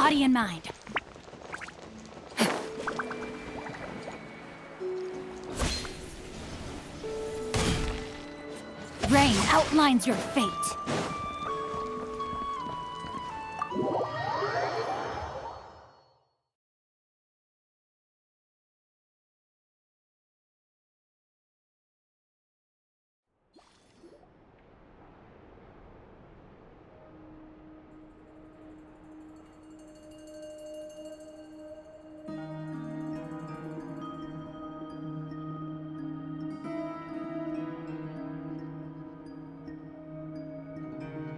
body and mind. Rain outlines your fate.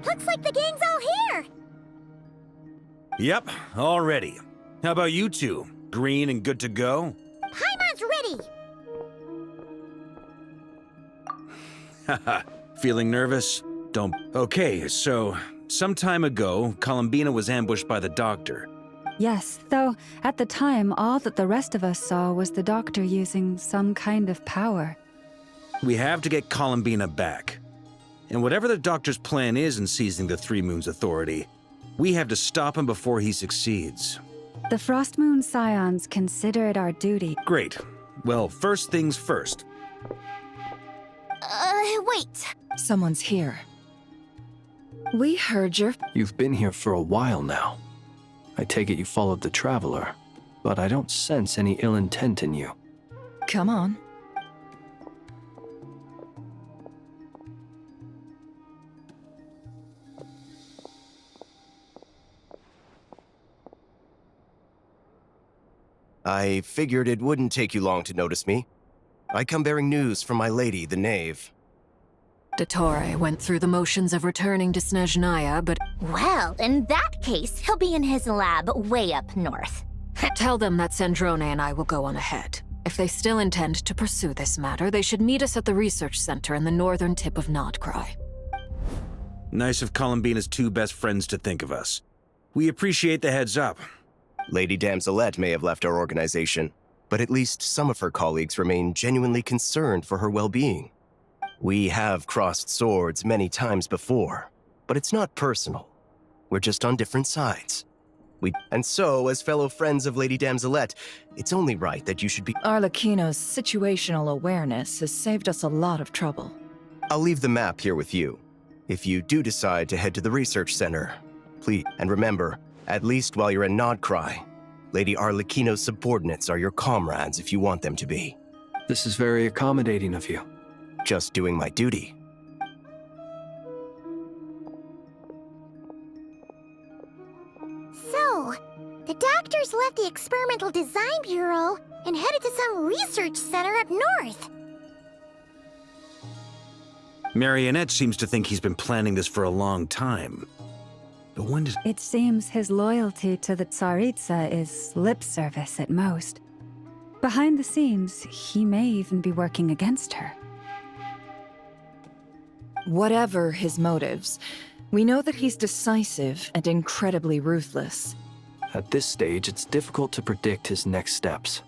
Looks like the gang's all here! Yep, all ready. How about you two? Green and good to go? Paimon's ready! Haha, feeling nervous? Don't... Okay, so, some time ago, Columbina was ambushed by the doctor. Yes, though at the time, all that the rest of us saw was the doctor using some kind of power. We have to get Columbina back. And whatever the doctor's plan is in seizing the Three Moons Authority, we have to stop him before he succeeds. The Frost Moon Scions consider it our duty. Great. Well, first things first. Wait. Someone's here. We heard your... You've been here for a while now. I take it you followed the Traveler, but I don't sense any ill intent in you. Come on. I figured it wouldn't take you long to notice me. I come bearing news from my lady, the Knave. Dottore went through the motions of returning to Snezhnaya, but Well, in that case, he'll be in his lab way up north. tell them that Sandrone and I will go on ahead. If they still intend to pursue this matter, they should meet us at the research center in the northern tip of Nodcry. Nice of Columbina's two best friends to think of us. We appreciate the heads up. Lady Damselette may have left our organization, but at least some of her colleagues remain genuinely concerned for her well-being. We have crossed swords many times before, but it's not personal. We're just on different sides. And so, as fellow friends of Lady Damselette, it's only right that you should be— Arlecchino's situational awareness has saved us a lot of trouble. I'll leave the map here with you. If you do decide to head to the research center, please, and remember, at least while you're in Nodcry, Lady Arlecchino's subordinates are your comrades if you want them to be. This is very accommodating of you. Just doing my duty. So, the doctors left the Experimental Design Bureau and headed to some research center up north. Marionette seems to think he's been planning this for a long time. But when did... It seems his loyalty to the Tsaritsa is lip service at most. Behind the scenes, he may even be working against her. Whatever his motives, we know that he's decisive and incredibly ruthless. At this stage, it's difficult to predict his next steps.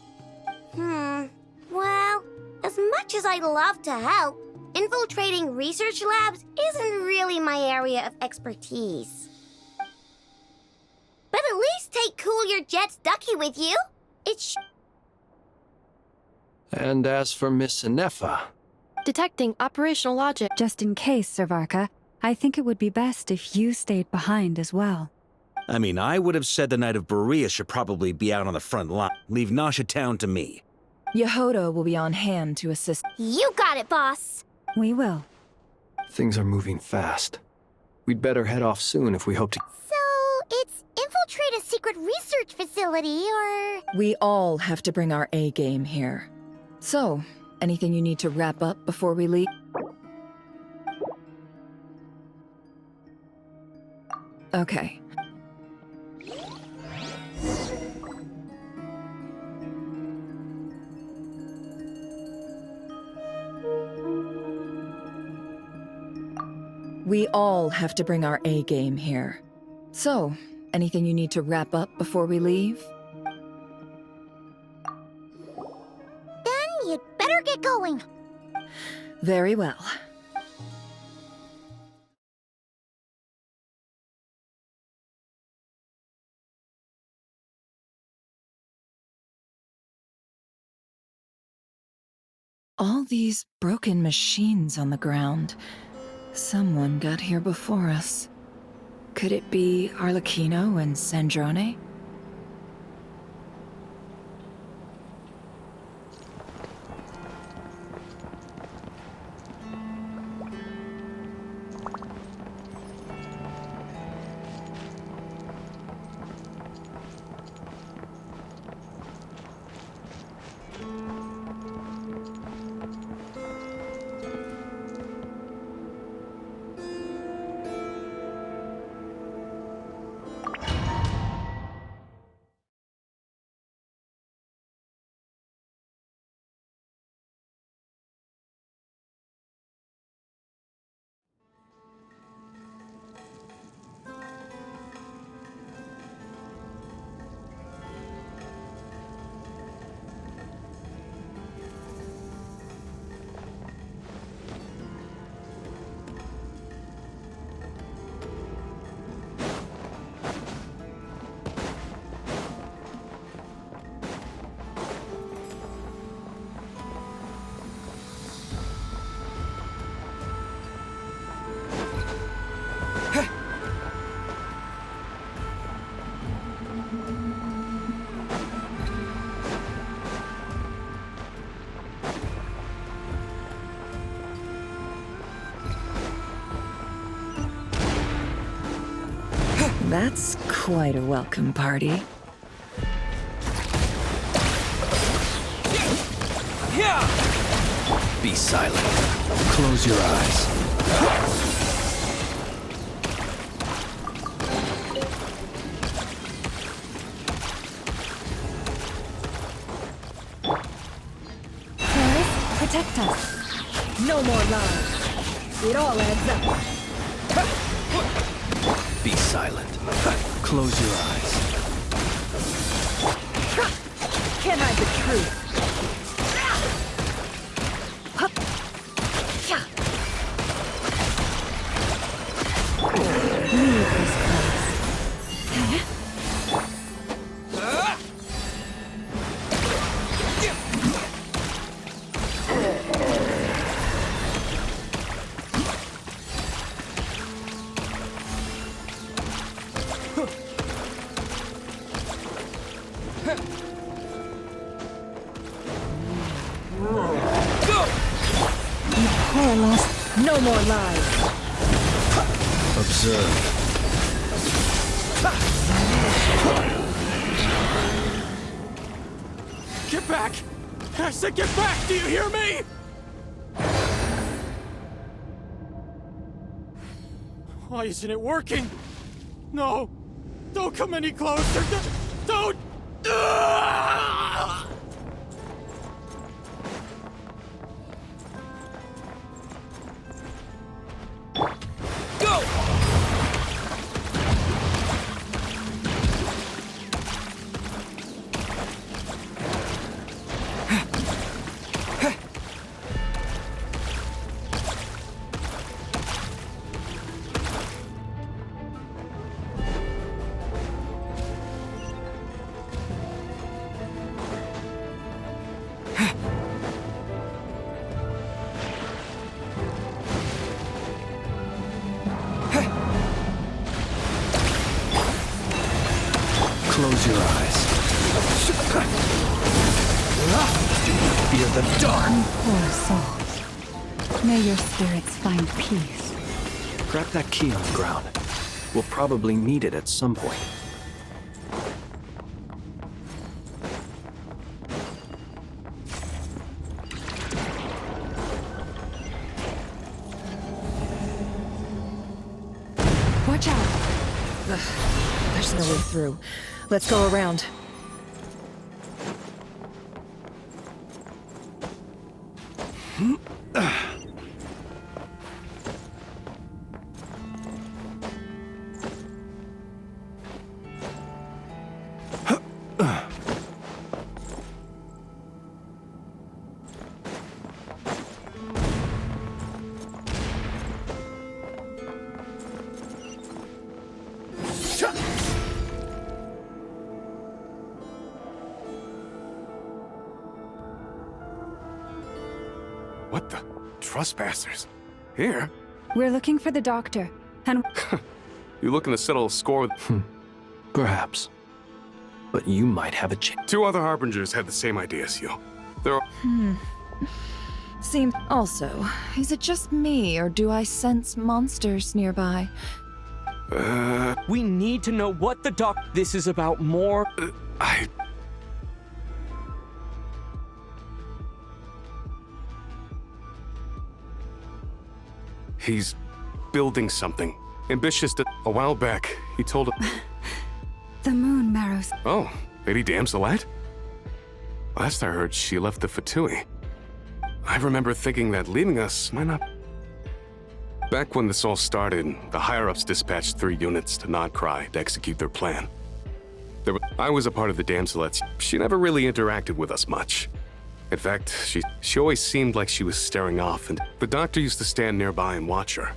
Well, as much as I'd love to help, infiltrating research labs isn't really my area of expertise. But at least take Cool Your Jet's Ducky with you. It's And as for Miss Inefa, Detecting operational logic. Just in case, Servarka, I think it would be best if you stayed behind as well. I mean, I would have said the Knight of Berea should probably be out on the front line. Leave Nasha Town to me. Yehoda will be on hand to assist. You got it, boss. We will. things are moving fast. We'd better head off soon if we hope to... So, it's infiltrate a secret research facility, or... We all have to bring our A game here. So, anything you need to wrap up before we leave? Okay. We all have to bring our A game here. So, anything you need to wrap up before we leave? Then you'd better get going. Very well. All these broken machines on the ground. Someone got here before us. Could it be Arlecchino and Sandrone? That's quite a welcome party. Be silent. Close your eyes. Forrest, protect us. No more lies. It all adds up. Be silent. Close your eyes. Can't hide the truth. Leave this place. You poor lost. No more lies. Observe. Get back! I said get back! Do you hear me? Why isn't it working? No! Don't come any closer! Don't! Ah! Go! Close your eyes. Fear the dark. You poor souls. May your spirits find peace. Grab that key on the ground. We'll probably need it at some point. Watch out. There's no way through. Let's go around. What the? Trespassers? Here? We're looking for the doctor, and You looking to settle a score with... Perhaps. But you might have a chance. 2 other Harbingers had the same idea as you. There are... Seems. Also, is it just me, or do I sense monsters nearby? We need to know what the This is about more. He's building something. Ambitious to... A while back, he told us... the moon marrows. Oh, Lady Damselette? Last I heard, she left the Fatui. I remember thinking that leaving us might not... Back when this all started, the higher-ups dispatched 3 units to Nodcry to execute their plan. I was a part of the Damselettes. She never really interacted with us much. In fact, she always seemed like she was staring off, and the doctor used to stand nearby and watch her.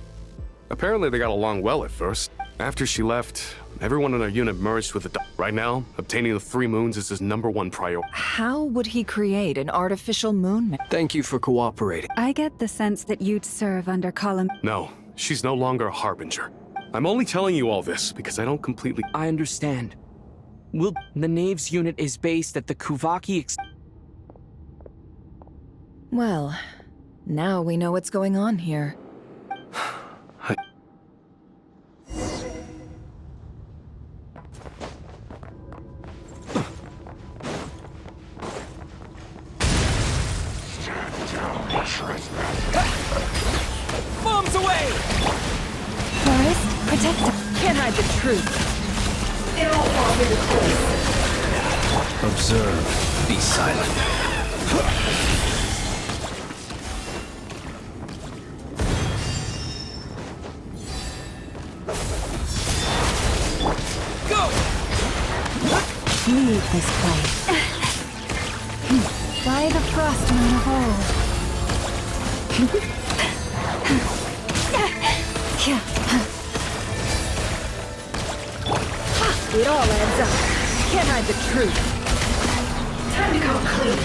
Apparently they got along well at first. After she left, everyone in our unit merged with the doctor. Right now, obtaining the 3 moons is his #1 priority. How would he create an artificial moon? Thank you for cooperating. I get the sense that you'd serve under column. No, she's no longer a Harbinger. I'm only telling you all this because I don't completely... I understand. The Knaves unit is based at the Kuvaki Well, now we know what's going on here. Bombs away! Forest, protect them. Can't hide the truth. It all falls into place. Observe. Be silent. Go! Leave this place. By the frost moon of old. It all adds up. Can't hide the truth. Time to go clean.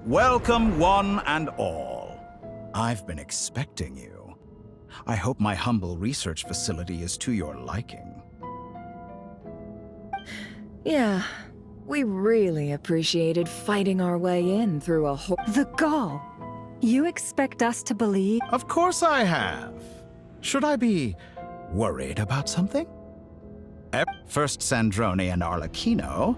Welcome, one and all. I've been expecting you. I hope my humble research facility is to your liking. Yeah, we really appreciated fighting our way in through a whole... The gall. You expect us to believe? Of course I have. Should I be worried about something? First Sandrone and Arlecchino.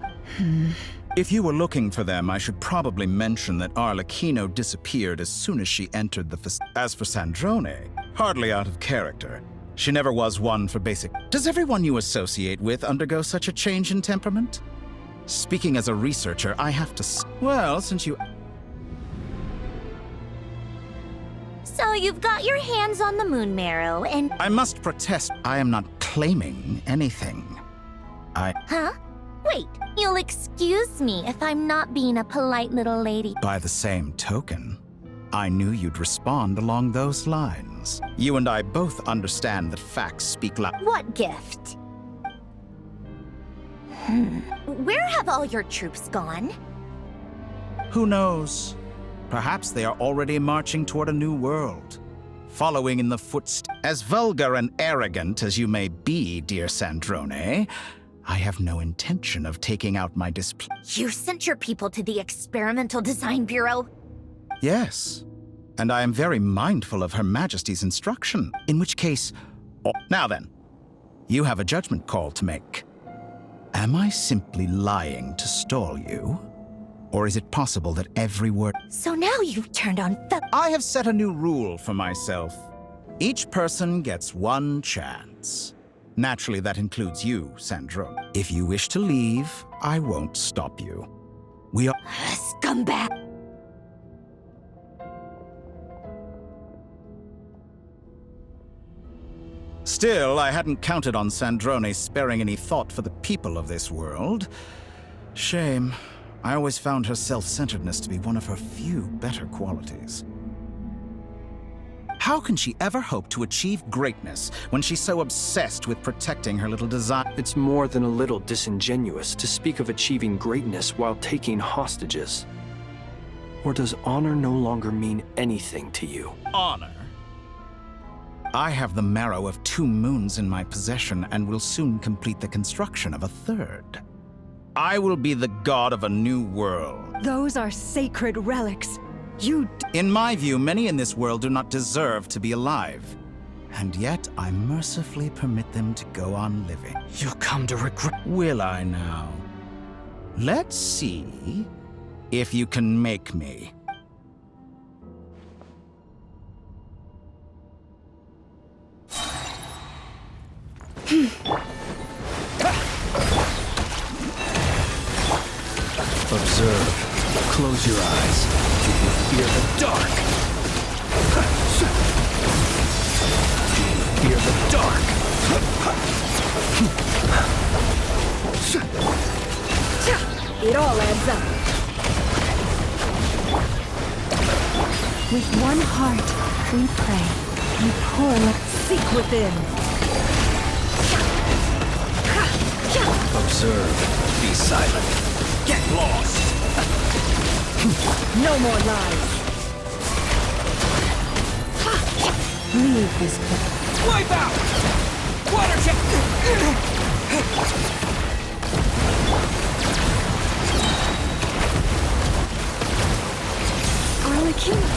If you were looking for them, I should probably mention that Arlecchino disappeared as soon as she entered the facility. As for Sandrone, hardly out of character. She never was one for basic... Does everyone you associate with undergo such a change in temperament? Speaking as a researcher, I have to... Well, since you... So you've got your hands on the moon marrow and... I must protest. I am not claiming anything. Huh? Wait, you'll excuse me if I'm not being a polite little lady. By the same token, I knew you'd respond along those lines. You and I both understand that facts speak loud. What gift? Where have all your troops gone? Who knows? Perhaps they are already marching toward a new world, following in the footsteps. As vulgar and arrogant as you may be, dear Sandrone, I have no intention of taking out my displeasure. You sent your people to the Experimental Design Bureau? Yes, and I am very mindful of Her Majesty's instruction, in which case... Now then, You have a judgment call to make. Am I simply lying to stall you? Or is it possible that every word... So now you've turned on I have set a new rule for myself. Each person gets one chance. Naturally, that includes you, Sandro. If you wish to leave, I won't stop you. We are... Scumbag! Still, I hadn't counted on Sandrone sparing any thought for the people of this world. Shame. I always found her self-centeredness to be one of her few better qualities. How can she ever hope to achieve greatness when she's so obsessed with protecting her little design? It's more than a little disingenuous to speak of achieving greatness while taking hostages. Or does honor no longer mean anything to you? Honor? I have the marrow of 2 moons in my possession and will soon complete the construction of a 3rd. I will be the god of a new world. Those are sacred relics. In my view, many in this world do not deserve to be alive. And yet, I mercifully permit them to go on living. You'll come to regret... Will I now? Let's see if you can make me. Observe. Close your eyes. Do you fear the dark? Do you fear the dark? It all adds up. With one heart, we pray. We pour like seek within. Observe. Be silent. Get lost! No more lies. Leave this place. Wipe out! Water check! Arlecchino.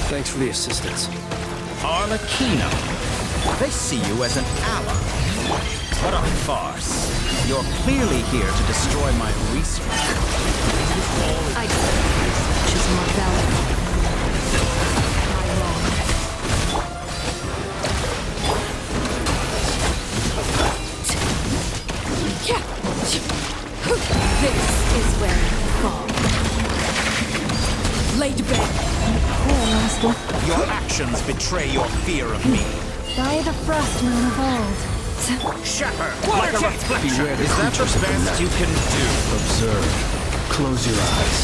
Thanks for the assistance. Arlecchino. They see you as an ally. What a farce. You're clearly here to destroy my research. I research is more valuable. My wrong. This is where you fall. Laid bare. Your actions betray your fear of me. By the frost moon of old. Shatter Water like a check. reflection. Beware the Is that the creatures of the best night. you can do? Observe. Close your eyes.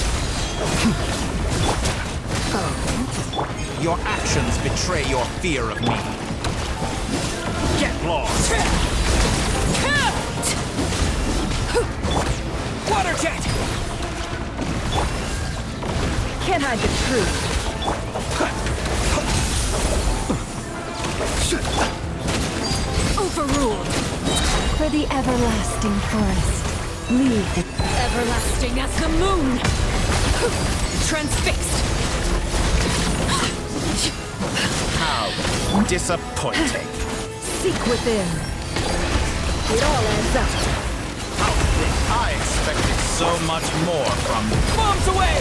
Your actions betray your fear of me. Get lost. Water jet! Can't hide the truth. Overruled. For the everlasting forest, leave it. Everlasting as the moon. Transfixed. How disappointing. Seek within. It all adds up. I expected so much more from Bombs away!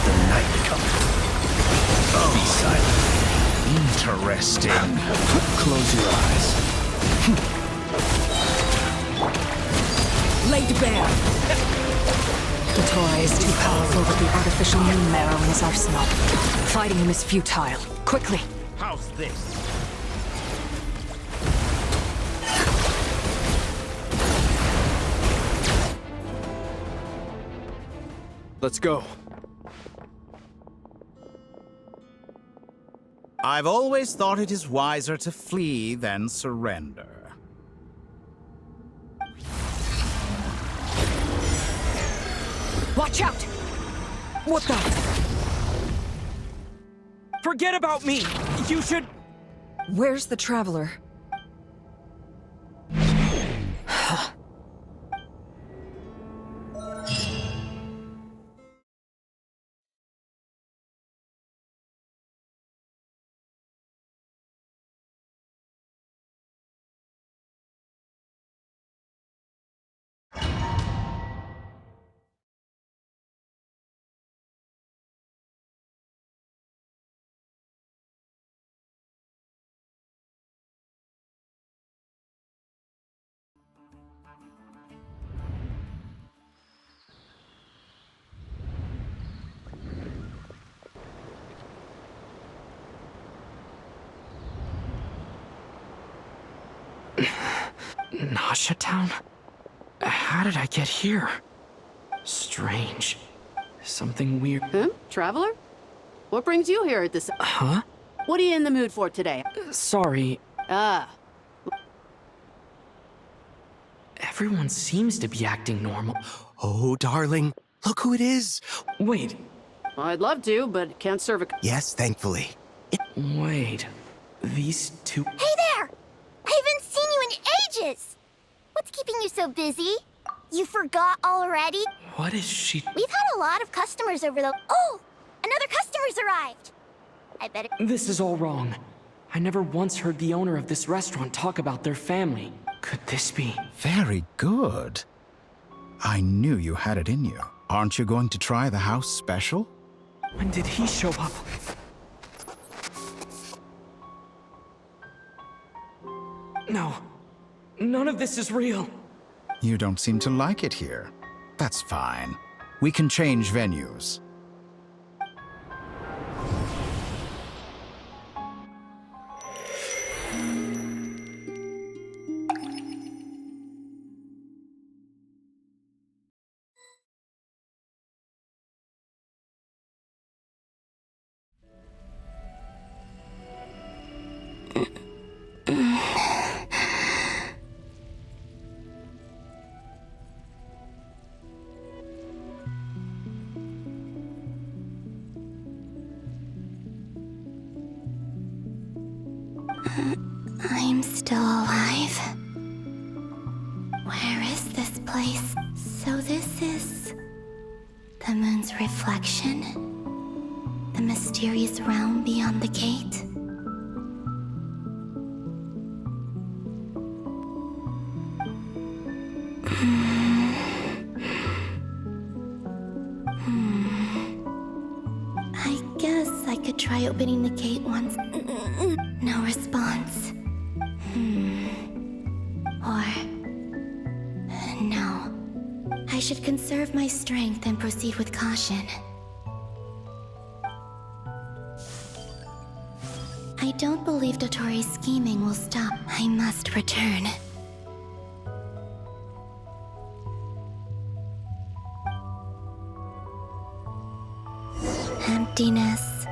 the night coming. Be silent. Interesting. Close your eyes. Laid bare. The Torah is too powerful with the artificial moon marrow in his arsenal. Fighting him is futile. Quickly. How's this? Let's go. I've always thought it is wiser to flee than surrender. Watch out! What the? Forget about me! You should... Where's the Traveler? Nasha Town? How did I get here? Strange. Something weird. Traveler? What brings you here at this... Huh? What are you in the mood for today? Sorry. Ah. Everyone seems to be acting normal. Oh, darling, look who it is. Wait. I'd love to, but can't serve a... Yes, thankfully. Wait. These two... Hey there! I haven't seen you in ages! What's keeping you so busy? You forgot already? What is she... We've had a lot of customers over the... Oh! Another customer's arrived! I bet it... This is all wrong. I never once heard the owner of this restaurant talk about their family. Could this be... Very good. I knew you had it in you. Aren't you going to try the house special? When did he show up? No. None of this is real. You don't seem to like it here. That's fine. We can change venues. I'm still alive. Where is this place? So this is... the moon's reflection? The mysterious realm beyond the gate? I guess I could try opening the gate once. No response. Or... no. I should conserve my strength and proceed with caution. I don't believe Dotori's scheming will stop. I must return. Emptiness.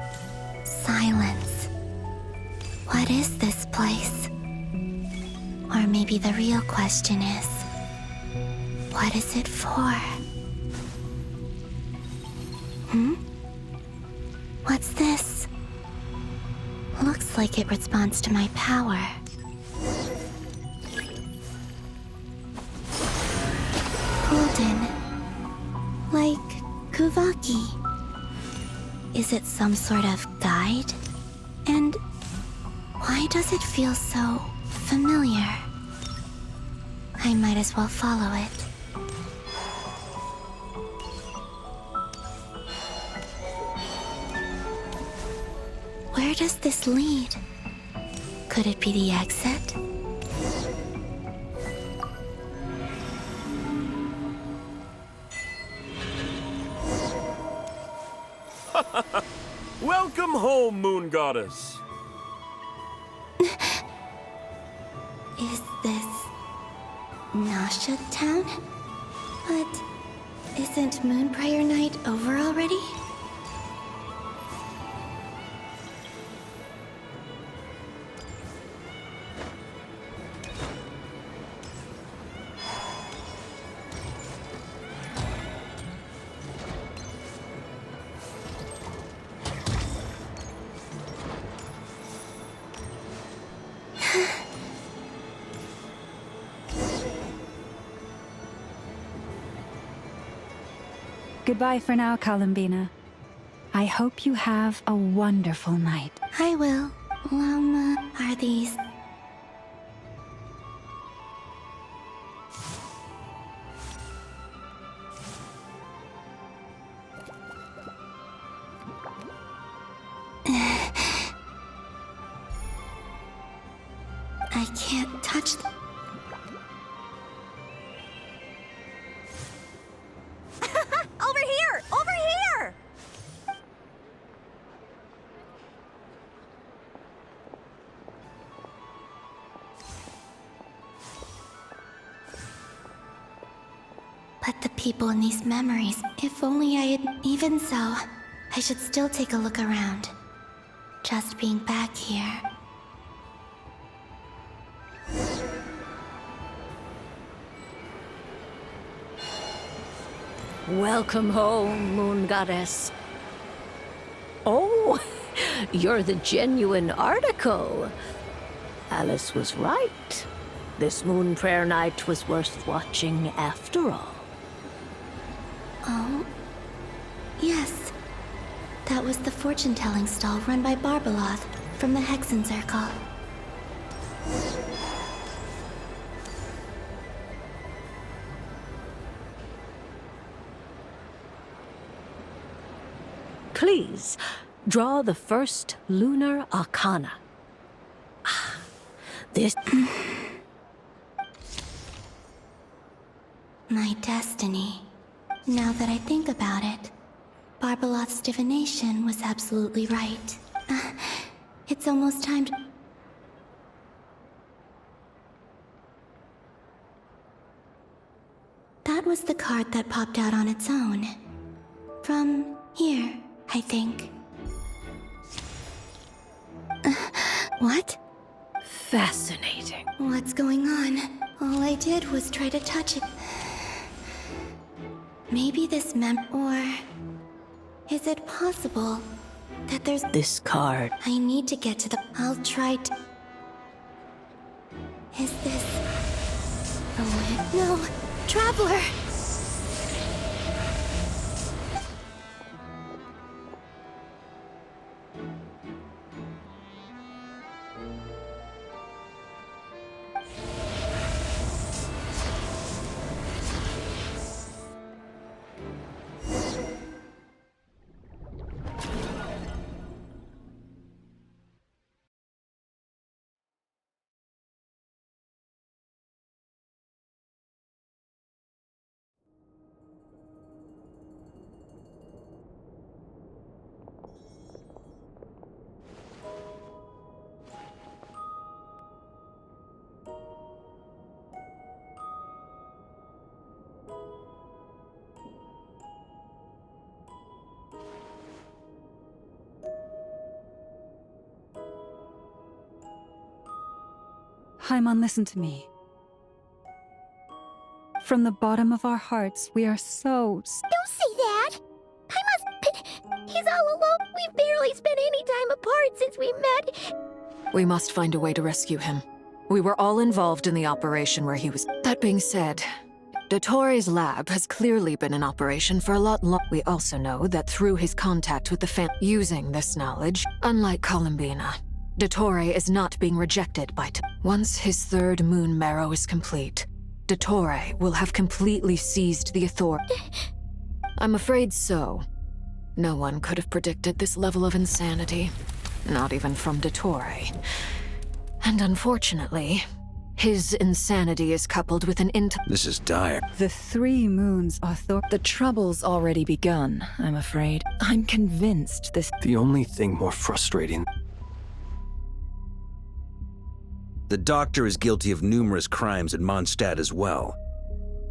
Silence. What is this place? Or maybe the real question is, what is it for? What's this? Looks like it responds to my power. Golden. Like Kuvaki. Is it some sort of guide? And why does it feel so familiar? I might as well follow it. Where does this lead? Could it be the exit? Welcome home, Moon Goddess. Is this... Nasha Town? But isn't Moon Prayer Night over already? Goodbye for now, Columbina. I hope you have a wonderful night. I will. Are these... I can't touch them. Over here! Over here! But the people in these memories, if only I had... Even so, I should still take a look around. Just being back here. Welcome home, Moon Goddess. Oh, you're the genuine article. Alice was right. This Moon Prayer Night was worth watching after all. Oh, yes. That was the fortune-telling stall run by Barbeloth from the Hexen Circle. Please, draw the first lunar arcana. This... My destiny. Now that I think about it, Barbeloth's divination was absolutely right. It's almost time to... That was the card that popped out on its own. From here, I think. What? Fascinating. What's going on? All I did was try to touch it. Maybe this or... Is it possible that there's... This card. I need to get to the... I'll try to... Is this... Oh, no! Traveler! Paimon, listen to me. From the bottom of our hearts, we are so... Don't say that! He's all alone. We've barely spent any time apart since we met. We must find a way to rescue him. We were all involved in the operation where he was... That being said, Dottore's lab has clearly been in operation for a lot longer. We also know that through his contact with the using this knowledge, unlike Columbina, Dottore is not being rejected by Once his third moon marrow is complete, Dottore will have completely seized the authority. I'm afraid so. No one could have predicted this level of insanity. Not even from Dottore. And unfortunately, his insanity is coupled with an This is dire. The 3 moons are The trouble's already begun, I'm afraid. I'm convinced this... The only thing more frustrating... The Doctor is guilty of numerous crimes in Mondstadt as well.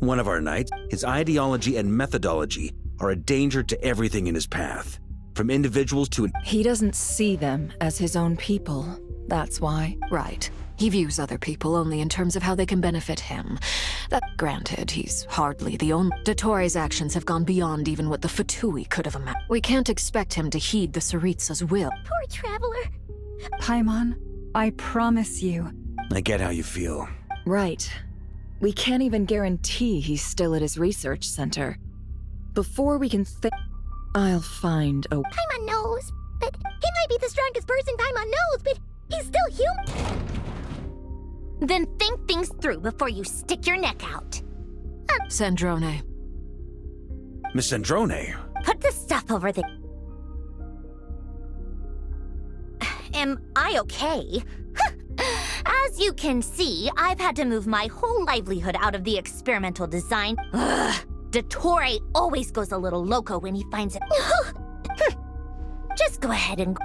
One of our knights, his ideology and methodology are a danger to everything in his path. From individuals to... He doesn't see them as his own people. That's why. Right. He views other people only in terms of how they can benefit him. That granted, he's hardly the only... Dottore's actions have gone beyond even what the Fatui could have imagined. We can't expect him to heed the Tsaritsa's will. Poor Traveler. Paimon, I promise you. I get how you feel. Right. We can't even guarantee he's still at his research center. Before we can I'll find a... Paimon knows, but he might be the strongest person Paimon knows, but he's still human. Then think things through before you stick your neck out. Sandrone. Miss Sandrone? Put the stuff over there. Am I okay? As you can see, I've had to move my whole livelihood out of the experimental design. Dottore always goes a little loco when he finds it. Just go ahead and...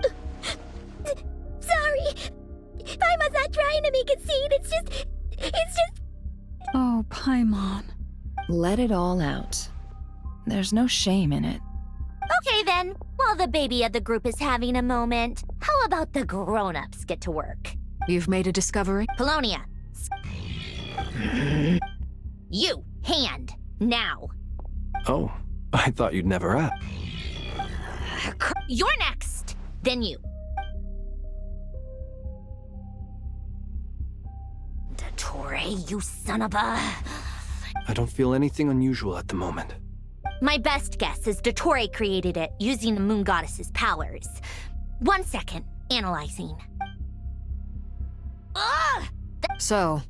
Sorry. Paimon's not trying to make it seem. It's just... Oh, Paimon. Let it all out. There's no shame in it. Okay then, while the baby of the group is having a moment, how about the grown-ups get to work? You've made a discovery? Polonia. You, hand, now. Oh, I thought you'd never ask. You're next, then you. Dottore, you son of a... I don't feel anything unusual at the moment. My best guess is Dottore created it using the moon goddess's powers. 1 second, analyzing. Ugh! So,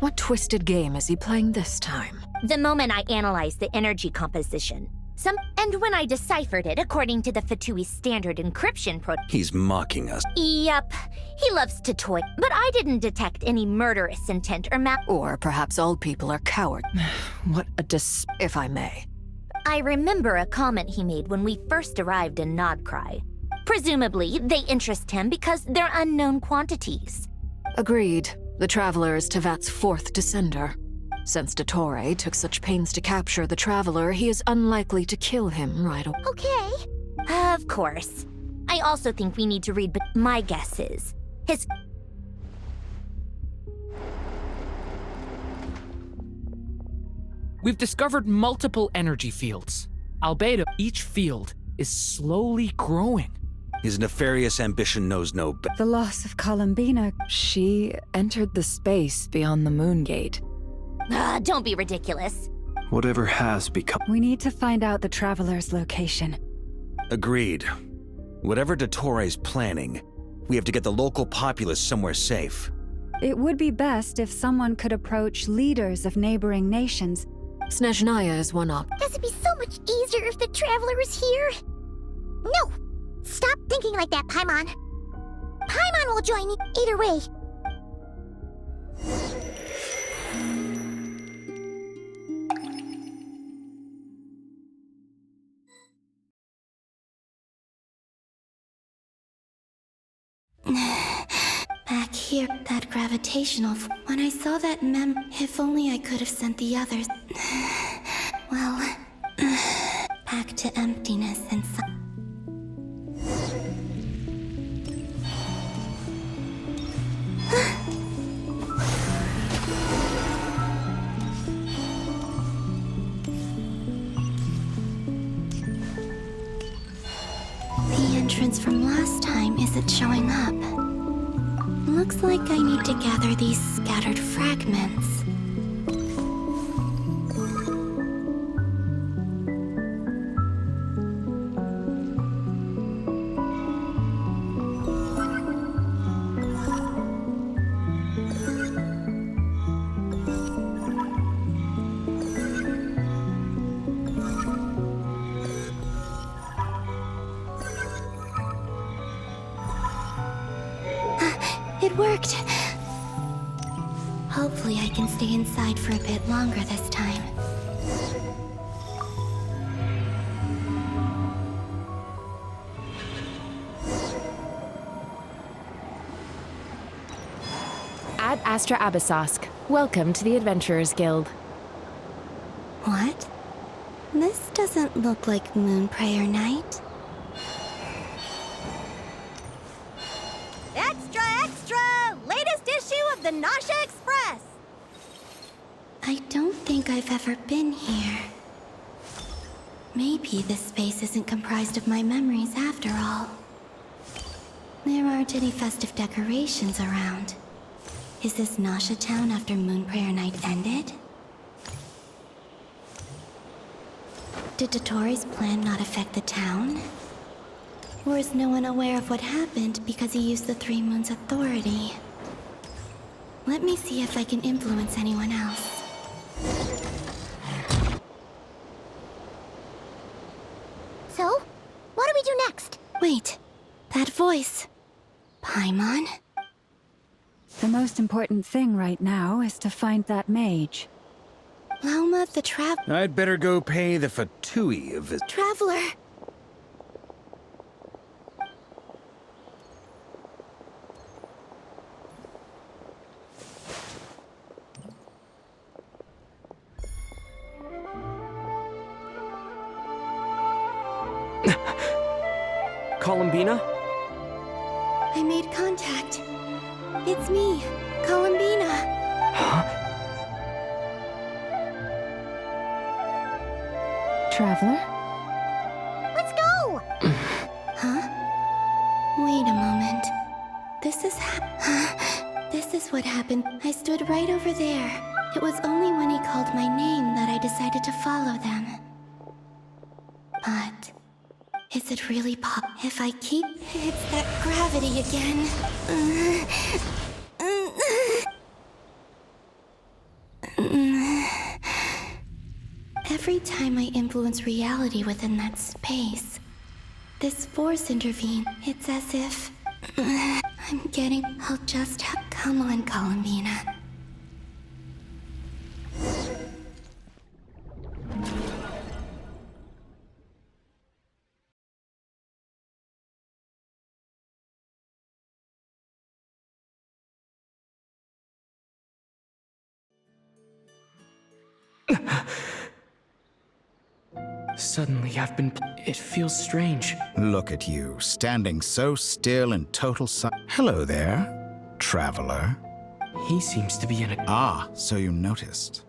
what twisted game is he playing this time? The moment I analyzed the energy composition, and when I deciphered it according to the Fatui's standard encryption He's mocking us. Yep, he loves to toy, but I didn't detect any murderous intent or Or perhaps all people are cowards. What a if I may. I remember a comment he made when we first arrived in Nodcry. Presumably, they interest him because they're unknown quantities. Agreed. The Traveler is Tevat's 4th descender. Since Dottore took such pains to capture the Traveler, he is unlikely to kill him right away. Okay. Of course. I also think we need to read, but my guess is his... We've discovered multiple energy fields. Albedo, each field is slowly growing. His nefarious ambition knows no The loss of Columbina. She entered the space beyond the moon gate. Don't be ridiculous. Whatever has become... We need to find out the Traveler's location. Agreed. Whatever Dottore's planning, we have to get the local populace somewhere safe. It would be best if someone could approach leaders of neighboring nations. Snezhnaya is one up. Does it be so much easier if the Traveler is here? No! Stop thinking like that, Paimon. Paimon will join you either way. Back here, that gravitational... When I saw that if only I could have sent the others... Well... Back to emptiness and The entrance from last time isn't showing up. Looks like I need to gather these scattered fragments. It worked! Hopefully I can stay inside for a bit longer this time. Ad Astra Abyssosque. Welcome to the Adventurers Guild. What? This doesn't look like Moon Prayer Night. Extra, extra! Latest issue of the Nasha Express! I don't think I've ever been here. Maybe this space isn't comprised of my memories after all. There aren't any festive decorations around. Is this Nasha town after Moon Prayer Night ended? Did Dottore's plan not affect the town? Or is no one aware of what happened because he used the Three Moons' authority? Let me see if I can influence anyone else. So, what do we do next? Wait, that voice. Paimon? The most important thing right now is to find that mage. Lauma the I'd better go pay the Fatui a visit. Traveler! Columbina? I made contact. It's me, Columbina. Huh? Traveler? Let's go! Huh? Wait a moment. This is what happened. I stood right over there. It was only when he called my name that I decided to follow them. But is it really if I keep... It's that gravity again. Every time I influence reality within that space, this force intervenes. It's as if... I'm getting... I'll just have... Come on, Columbina. Suddenly, it feels strange. Look at you, standing so still in total silence. Hello there, traveler. He seems to be in a... Ah, so you noticed.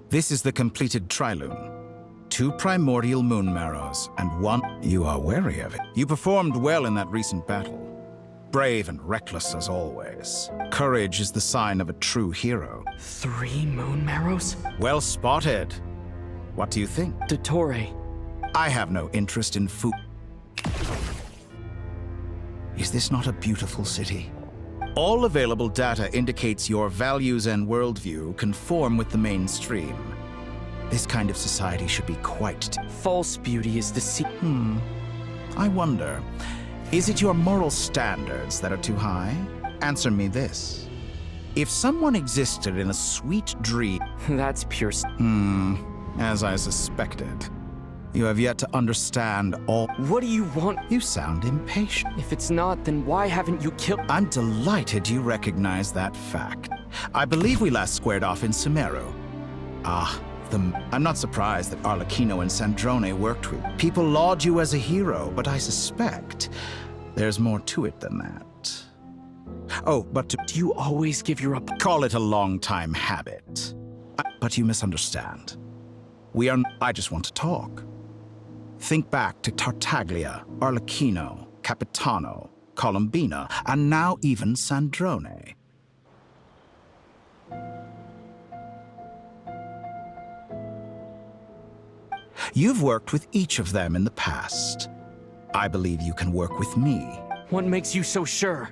This is the completed Trilune. 2 primordial moon marrows, and 1... You are wary of it. You performed well in that recent battle. Brave and reckless as always. Courage is the sign of a true hero. 3 moon marrows? Well spotted. What do you think? Dottore. I have no interest in food. Is this not a beautiful city? All available data indicates your values and worldview conform with the mainstream. This kind of society should be quite... False beauty is deceit. I wonder, is it your moral standards that are too high? Answer me this. If someone existed in a sweet dream... That's pure... As I suspected. You have yet to understand all... What do you want? You sound impatient. If it's not, then why haven't you killed... I'm delighted you recognize that fact. I believe we last squared off in Sumeru. I'm not surprised that Arlecchino and Sandrone worked with. People laud you as a hero, but I suspect there's more to it than that. Oh, but do you always give your up? Call it a long-time habit. But you misunderstand. I just want to talk. Think back to Tartaglia, Arlecchino, Capitano, Columbina, and now even Sandrone. You've worked with each of them in the past. I believe you can work with me. What makes you so sure?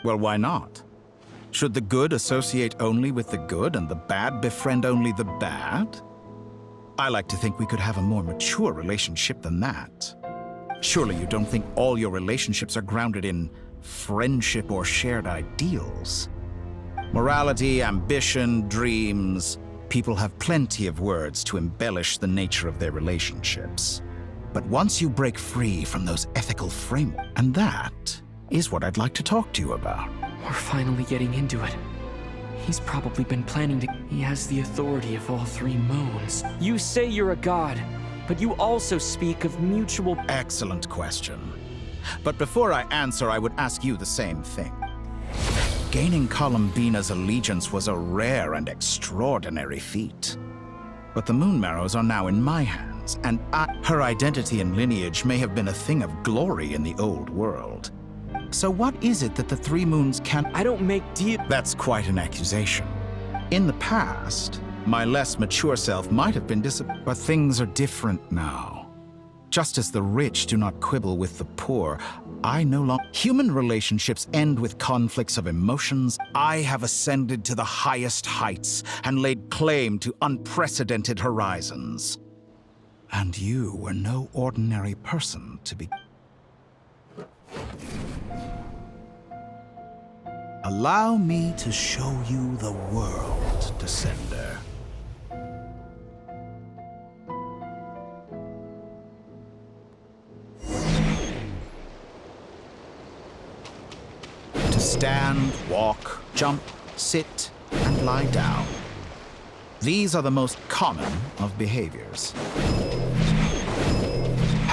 Well, why not? Should the good associate only with the good and the bad befriend only the bad? I like to think we could have a more mature relationship than that. Surely you don't think all your relationships are grounded in friendship or shared ideals? Morality, ambition, dreams. People have plenty of words to embellish the nature of their relationships. But once you break free from those ethical frameworks, and that is what I'd like to talk to you about. We're finally getting into it. He's probably been planning to... He has the authority of all 3 moons. You say you're a god, but you also speak of mutual... Excellent question. But before I answer, I would ask you the same thing. Gaining Columbina's allegiance was a rare and extraordinary feat. But the moon marrows are now in my hands, and her identity and lineage may have been a thing of glory in the old world. So what is it that the 3 moons can... I don't make deal... That's quite an accusation. In the past, my less mature self might have been disappointed, but things are different now. Just as the rich do not quibble with the poor, I no longer... Human relationships end with conflicts of emotions. I have ascended to the highest heights and laid claim to unprecedented horizons. And you were no ordinary person to be... Allow me to show you the world, Descender. To stand, walk, jump, sit, and lie down. These are the most common of behaviors.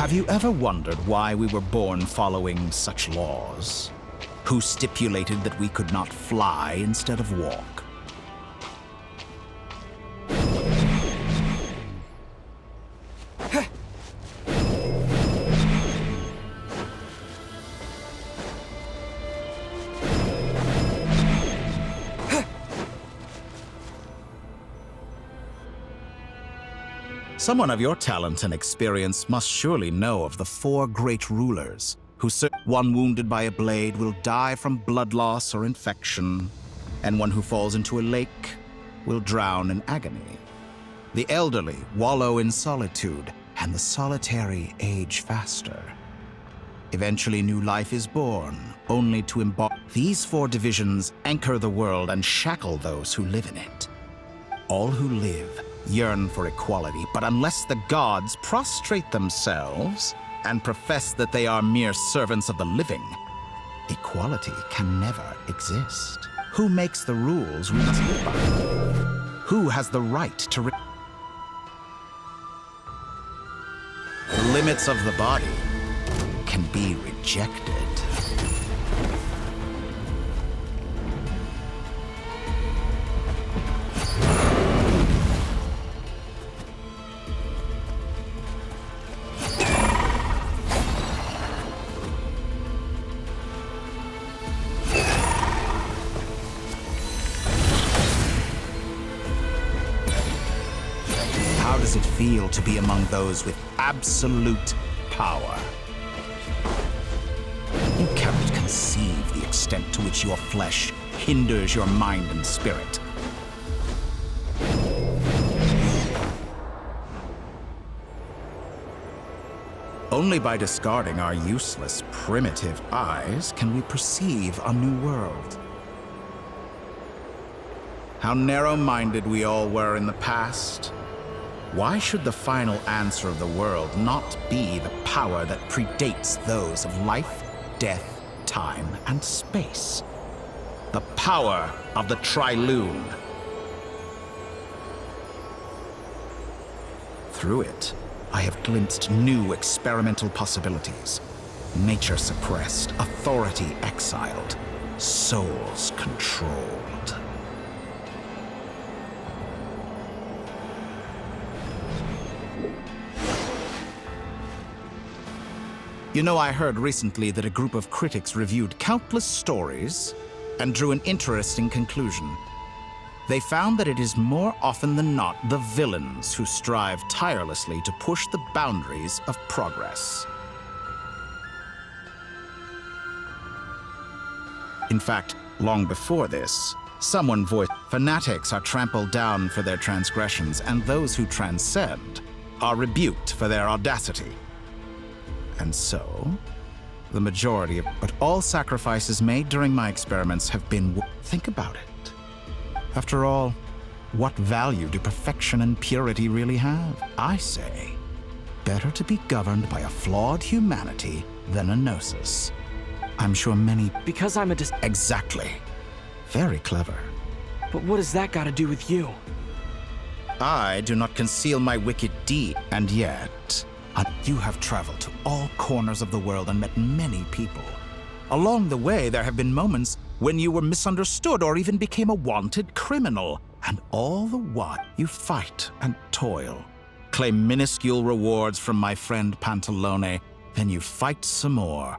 Have you ever wondered why we were born following such laws? Who stipulated that we could not fly instead of walk? Someone of your talent and experience must surely know of the 4 great rulers, who one wounded by a blade will die from blood loss or infection, and one who falls into a lake will drown in agony. The elderly wallow in solitude, and the solitary age faster. Eventually new life is born, only to embark. These 4 divisions anchor the world and shackle those who live in it. All who live yearn for equality, but unless the gods prostrate themselves and profess that they are mere servants of the living, equality can never exist. Who makes the rules we must live by? Who has the right to the limits of the body can be rejected. How does it feel to be among those with absolute power? You cannot conceive the extent to which your flesh hinders your mind and spirit. Only by discarding our useless, primitive eyes can we perceive a new world. How narrow-minded we all were in the past. Why should the final answer of the world not be the power that predates those of life, death, time, and space? The power of the Trilune. Through it, I have glimpsed new experimental possibilities. Nature suppressed, authority exiled, souls controlled. You know, I heard recently that a group of critics reviewed countless stories and drew an interesting conclusion. They found that it is more often than not the villains who strive tirelessly to push the boundaries of progress. In fact, long before this, someone voiced, fanatics are trampled down for their transgressions, and those who transcend are rebuked for their audacity. And so, the majority of, but all sacrifices made during my experiments have been, think about it. After all, what value do perfection and purity really have? I say, better to be governed by a flawed humanity than a gnosis. I'm sure many... Because I'm a Exactly. Very clever. But what does that got to do with you? I do not conceal my wicked deed, and yet... You have traveled to all corners of the world and met many people. Along the way, there have been moments when you were misunderstood or even became a wanted criminal. And all the while, you fight and toil, claim minuscule rewards from my friend Pantalone, then you fight some more.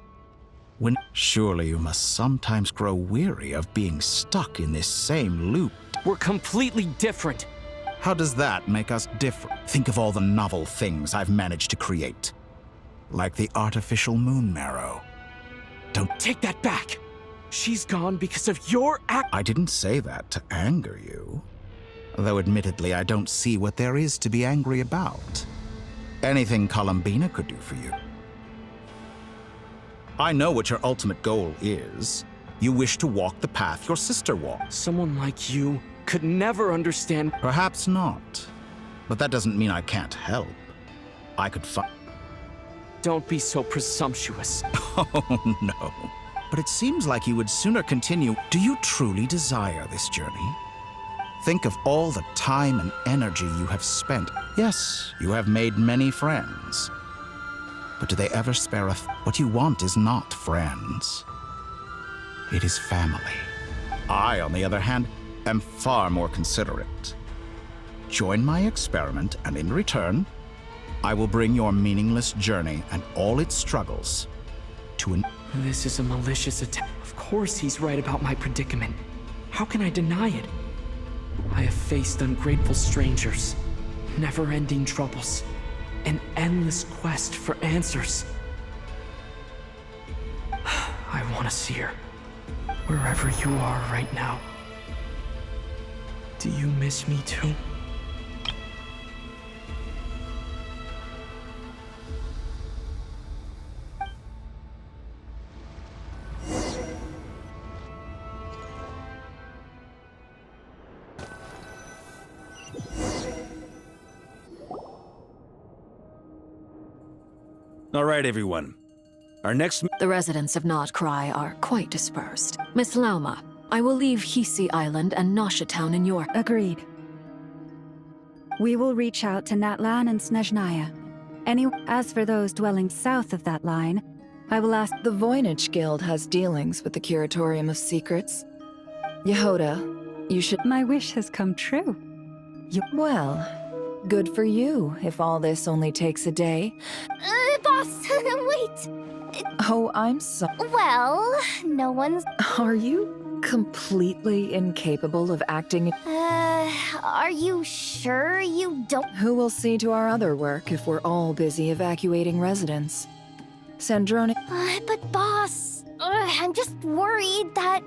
Surely you must sometimes grow weary of being stuck in this same loop. We're completely different. How does that make us different? Think of all the novel things I've managed to create. Like the artificial moon marrow. Don't take that back. She's gone because of your act. I didn't say that to anger you. Though admittedly, I don't see what there is to be angry about. Anything Columbina could do for you. I know what your ultimate goal is. You wish to walk the path your sister walked. Someone like you could never understand. Perhaps not. But that doesn't mean I can't help. I could Don't be so presumptuous. Oh, no. But it seems like you would sooner continue. Do you truly desire this journey? Think of all the time and energy you have spent. Yes, you have made many friends. but do they ever spare what you want is not friends. It is family. I, on the other hand, am far more considerate. Join my experiment, and in return, I will bring your meaningless journey and all its struggles to an... This is a malicious attack. Of course he's right about my predicament. How can I deny it? I have faced ungrateful strangers, never-ending troubles, an endless quest for answers. I want to see her, wherever you are right now. Do you miss me too? All right, everyone. Our next... The residents of Not Cry are quite dispersed. Miss Lauma, I will leave Hisi Island and Nasha Town in your... Agreed. We will reach out to Natlan and Snezhnaya. As for those dwelling south of that line, I will ask... The Voynich Guild has dealings with the Curatorium of Secrets. Yehoda, you should... My wish has come true. Well, good for you, if all this only takes a day. Boss, wait. Oh, I'm sorry. Well, no one's... Are you completely incapable of acting? Are you sure you don't... Who will see to our other work if we're all busy evacuating residents? Sandrone... but boss, I'm just worried that...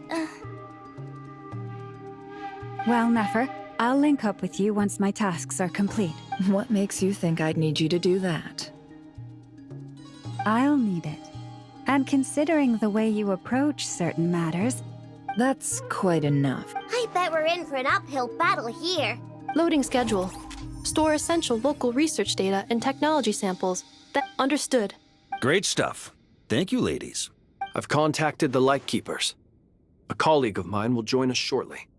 Well, Nefer, I'll link up with you once my tasks are complete. What makes you think I'd need you to do that? I'll need it. And considering the way you approach certain matters... That's quite enough. I bet we're in for an uphill battle here. Loading schedule. Store essential local research data and technology samples. Understood. Great stuff. Thank you, ladies. I've contacted the Lightkeepers. A colleague of mine will join us shortly.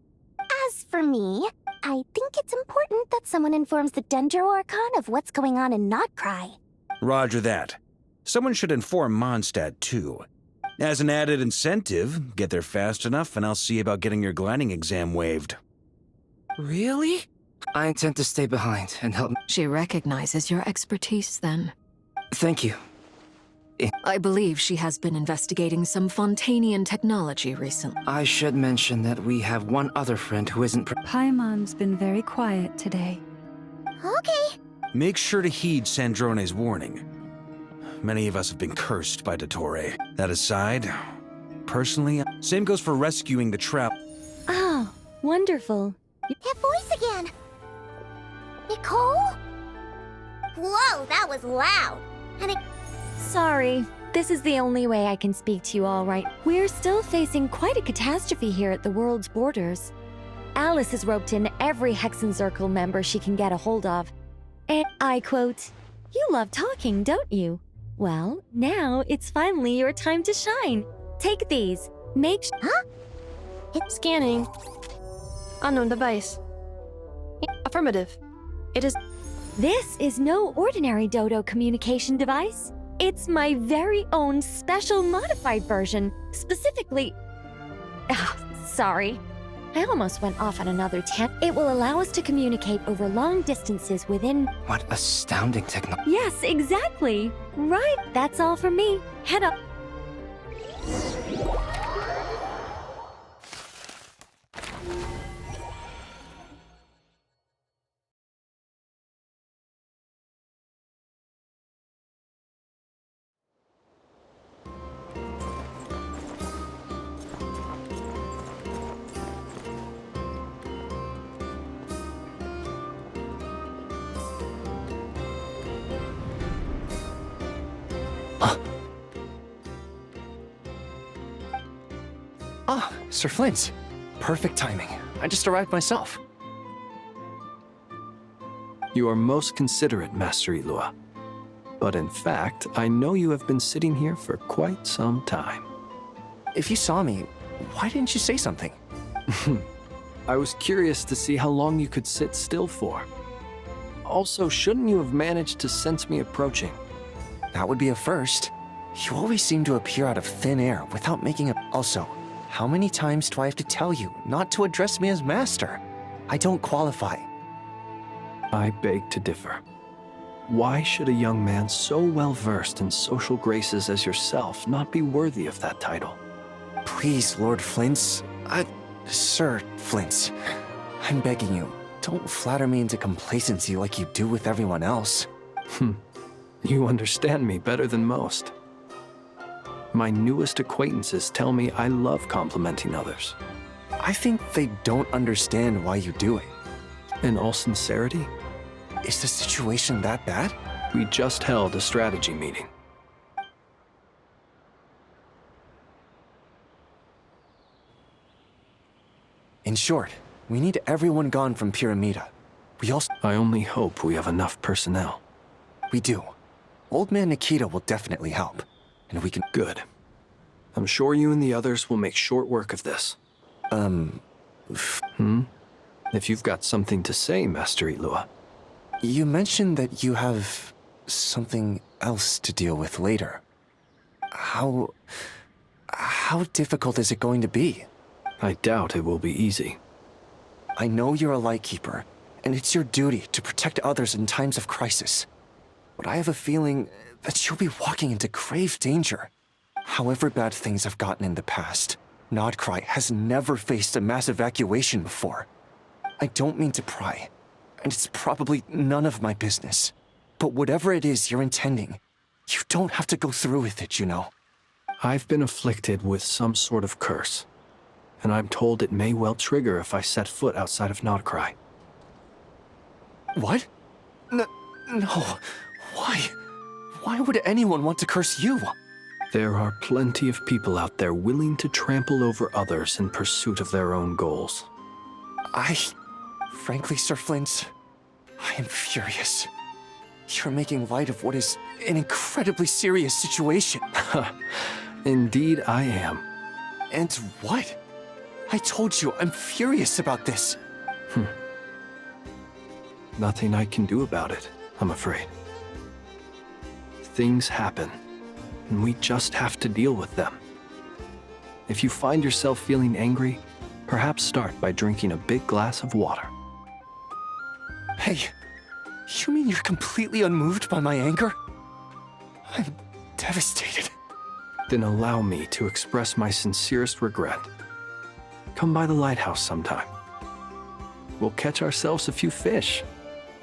As for me, I think it's important that someone informs the Dendro Archon of what's going on in Notcry. Roger that. Someone should inform Mondstadt, too. As an added incentive, get there fast enough and I'll see about getting your gliding exam waived. Really? I intend to stay behind and help... She recognizes your expertise, then. Thank you. I believe she has been investigating some Fontanian technology recently. I should mention that we have one other friend who isn't... Paimon's been very quiet today. Okay. Make sure to heed Sandrone's warning. Many of us have been cursed by Dottore. That aside, personally, same goes for rescuing the trap. Oh, wonderful. That voice again! Nicole? Whoa, that was loud! And it... Sorry, this is the only way I can speak to you all right. We're still facing quite a catastrophe here at the world's borders. Alice has roped in every Hexenzirkel member she can get a hold of. And I quote, "You love talking, don't you? Well, now it's finally your time to shine. Take these. Huh? It's scanning. Unknown device. Affirmative. It is... This is no ordinary Dodo communication device. It's my very own special modified version, specifically... sorry. I almost went off on another tangent. It will allow us to communicate over long distances within... What astounding technology. Yes, exactly. Right, that's all from me. Head up. Ah, Sir Flint. Perfect timing. I just arrived myself. You are most considerate, Master Ilua. But in fact, I know you have been sitting here for quite some time. If you saw me, why didn't you say something? I was curious to see how long you could sit still for. Also, shouldn't you have managed to sense me approaching? That would be a first. You always seem to appear out of thin air without making a... Also, how many times do I have to tell you not to address me as master? I don't qualify. I beg to differ. Why should a young man so well versed in social graces as yourself not be worthy of that title? Please, Lord Flint's... Sir Flint's. I'm begging you, don't flatter me into complacency like you do with everyone else. You understand me better than most. My newest acquaintances tell me I love complimenting others. I think they don't understand why you do it. In all sincerity? Is the situation that bad? We just held a strategy meeting. In short, we need everyone gone from Pyramida. We also... I only hope we have enough personnel. We do. Old Man Nikita will definitely help. And we can... Good. I'm sure you and the others will make short work of this. If you've got something to say, Master Ilua. You mentioned that you have something else to deal with later. How difficult is it going to be? I doubt it will be easy. I know you're a Lightkeeper, and it's your duty to protect others in times of crisis. But I have a feeling that you'll be walking into grave danger. However bad things have gotten in the past, Nodcry has never faced a mass evacuation before. I don't mean to pry, and it's probably none of my business. But whatever it is you're intending, you don't have to go through with it, you know. I've been afflicted with some sort of curse, and I'm told it may well trigger if I set foot outside of Nodcry. What? No. Why? Why would anyone want to curse you? There are plenty of people out there willing to trample over others in pursuit of their own goals. Frankly, Sir Flint, I am furious. You're making light of what is an incredibly serious situation. Indeed I am. And what? I told you, I'm furious about this. Nothing I can do about it, I'm afraid. Things happen, and we just have to deal with them. If you find yourself feeling angry, perhaps start by drinking a big glass of water. Hey, you mean you're completely unmoved by my anger? I'm devastated. Then allow me to express my sincerest regret. Come by the lighthouse sometime. We'll catch ourselves a few fish,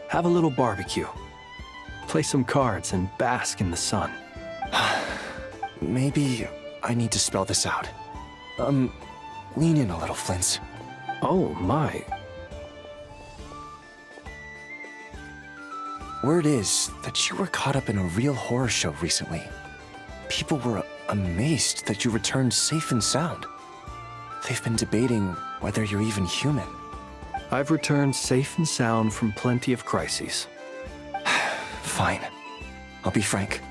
have a little barbecue, play some cards, and bask in the sun. Maybe I need to spell this out. Lean in a little, Flint. Oh, my. Word is that you were caught up in a real horror show recently. People were amazed that you returned safe and sound. They've been debating whether you're even human. I've returned safe and sound from plenty of crises. Fine. I'll be frank.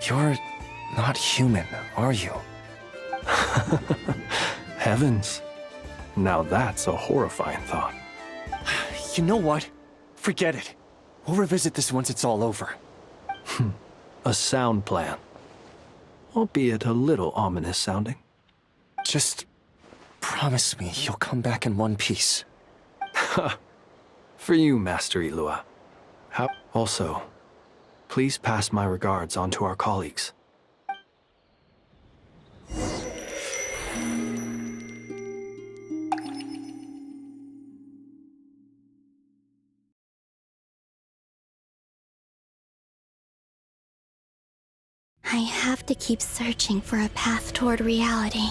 You're not human, are you? Heavens. Now that's a horrifying thought. You know what? Forget it. We'll revisit this once it's all over. A sound plan. Albeit a little ominous sounding. Just promise me you'll come back in one piece. For you, Master Ilua. Also, please pass my regards on to our colleagues. I have to keep searching for a path toward reality.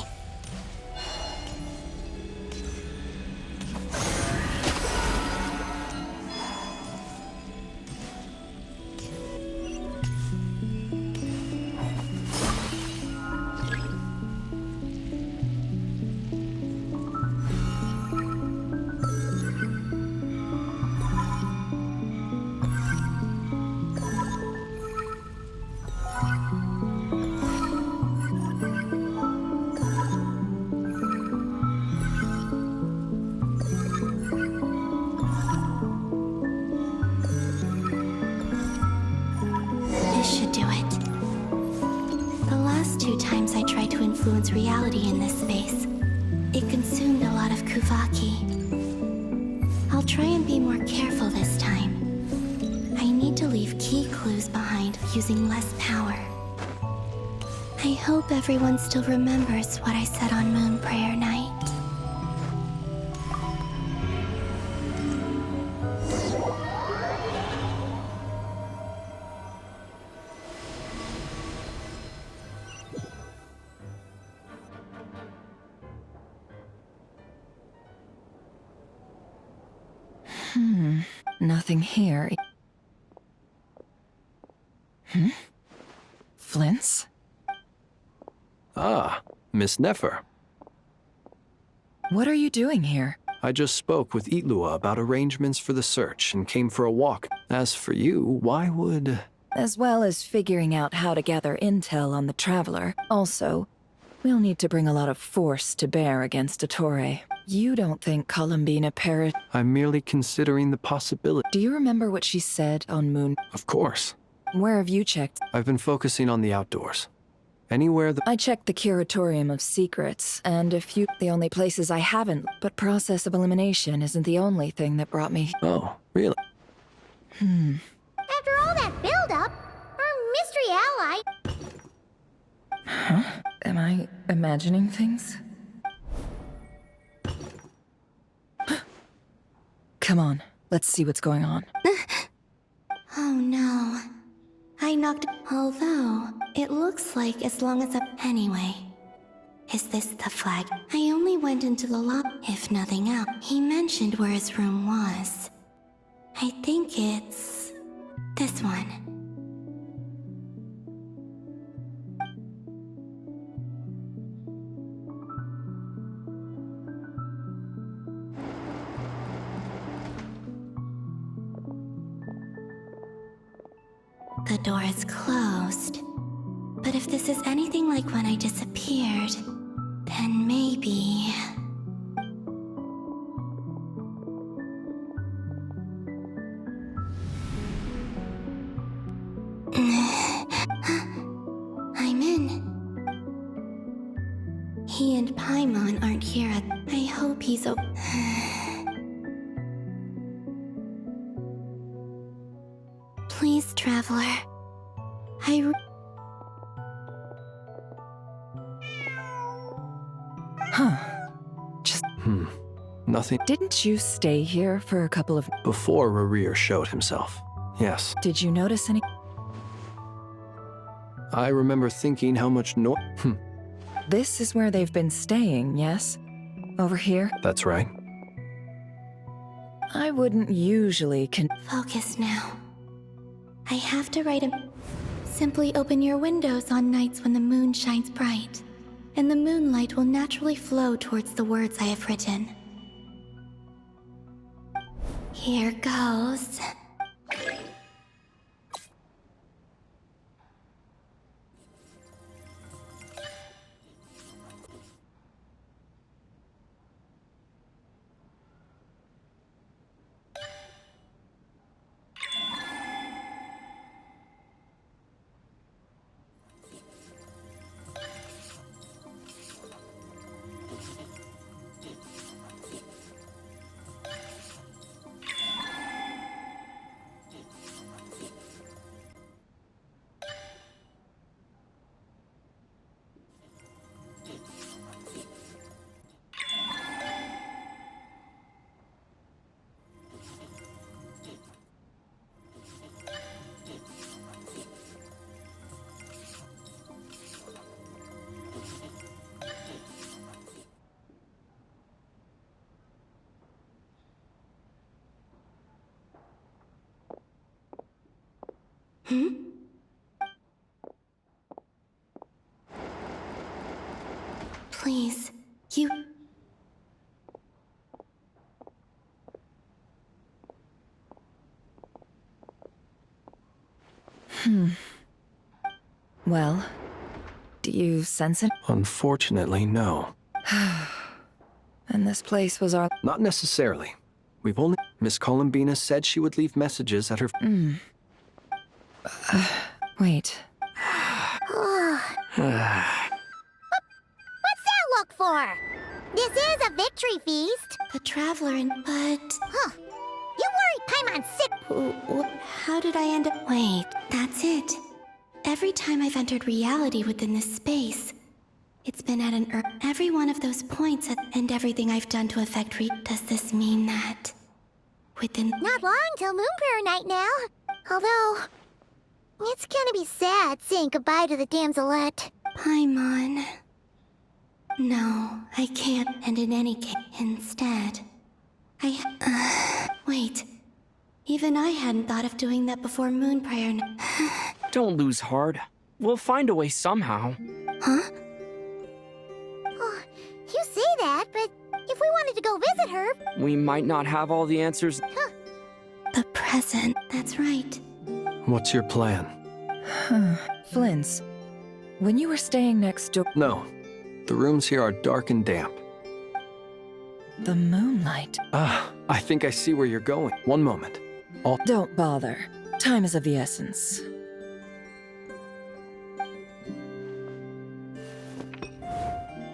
do it. The last 2 times I tried to influence reality in this space, it consumed a lot of Kuvaki. I'll try and be more careful this time. I need to leave key clues behind using less power. I hope everyone still remembers what I said on Moon Prayer Night. Nothing here. Flints? Ah, Miss Nefer. What are you doing here? I just spoke with Itlua about arrangements for the search and came for a walk. As for you, why would... As well as figuring out how to gather intel on the Traveler. Also, we'll need to bring a lot of force to bear against Dottore. You don't think Columbina Parrot... I'm merely considering the possibility. Do you remember what she said on Moon? Of course. Where have you checked? I've been focusing on the outdoors. Anywhere the... I checked the Curatorium of Secrets, and the only places I haven't, but process of elimination isn't the only thing that brought me... Oh, really? After all that build-up, our mystery ally... Huh? Am I imagining things? Come on, let's see what's going on. Oh no. I knocked... Although, it looks like as long as Anyway. Is this the flag? I only went into the lobby, if nothing else. He mentioned where his room was. I think it's... this one. The door is closed. But if this is anything like when I disappeared, then maybe... I'm in. He and Paimon aren't here at... I hope he's Please, Traveler. Just... Nothing. Didn't you stay here for a couple of... Before Rarir showed himself. Yes. Did you notice any... I remember thinking how much This is where they've been staying, yes? Over here? That's right. I wouldn't usually Focus now. I have to write a... Simply open your windows on nights when the moon shines bright, and the moonlight will naturally flow towards the words I have written. Here goes. Please, you... Well, do you sense it? Unfortunately, no. And this place was our... Not necessarily. We've only... Miss Columbina said she would leave messages at her... Wait, What's that look for? This is a victory feast. The Traveler and... but... Huh. You worried Paimon's sick. How did I end up... Wait, that's it. Every time I've entered reality within this space, it's been at an every one of those points and everything I've done to affect Does this mean that... within... Not long till Moonprayer night now. Although... it's gonna be sad saying goodbye to the damselette. Paimon... No, I can't, and in any case, instead... wait. Even I hadn't thought of doing that before Moonprayer. Don't lose heart. We'll find a way somehow. Huh? Oh, you say that, but if we wanted to go visit her... We might not have all the answers. The present, that's right. What's your plan? Flynn's, when you were staying next door... No. The rooms here are dark and damp. The moonlight. I think I see where you're going. One moment. Don't bother. Time is of the essence.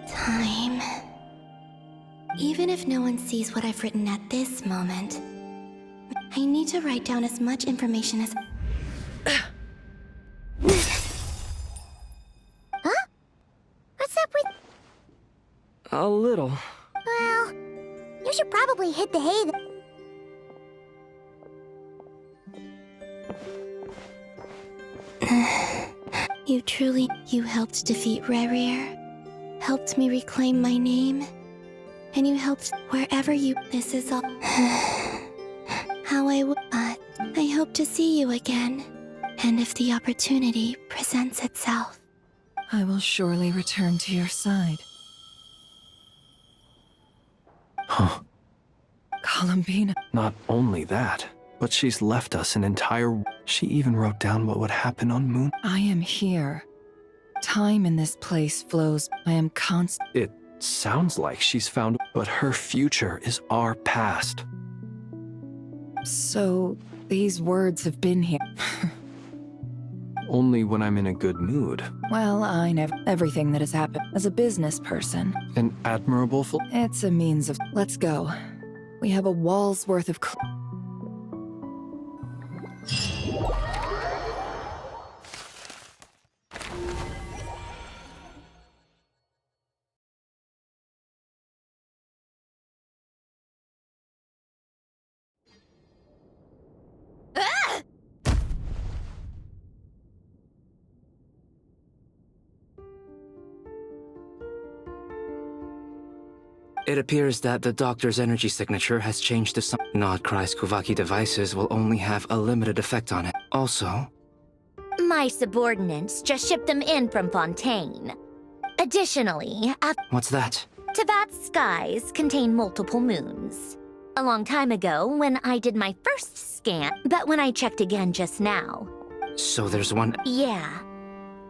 Time. Even if no one sees what I've written at this moment, I need to write down as much information as... Huh? What's up with... A little. Well, you should probably hit the hay. You helped defeat Rerir, helped me reclaim my name, and you helped wherever you... This is all... how I hope to see you again, and if the opportunity presents itself. I will surely return to your side. Huh. Columbina. Not only that, but she's left us an entire... She even wrote down what would happen on Moon. I am here. Time in this place flows. I am constant. It sounds like she's found... But her future is our past. So, these words have been here. Only when I'm in a good mood. Well, I never... Everything that has happened as a business person. An admirable... It's a means of... Let's go. We have a wall's worth of... It appears that the doctor's energy signature has changed to some... Nodcry's Kuvaki devices will only have a limited effect on it. Also... My subordinates just shipped them in from Fontaine. Additionally, What's that? Tabat's skies contain multiple moons. A long time ago, when I did my first scan, but when I checked again just now... So there's one... Yeah.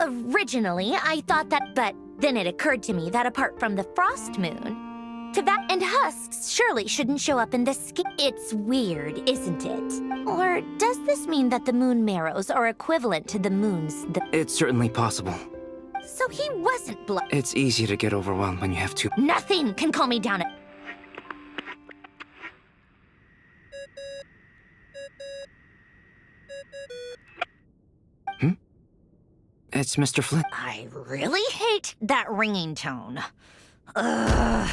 Originally, I thought that, but then it occurred to me that apart from the frost moon, Tabat and husks surely shouldn't show up in the sky. It's weird, isn't it? Or does this mean that the moon marrows are equivalent to the moons It's certainly possible. So he wasn't It's easy to get overwhelmed when you have to... Nothing can calm me down. It's Mr. Flynn. I really hate that ringing tone. Ugh.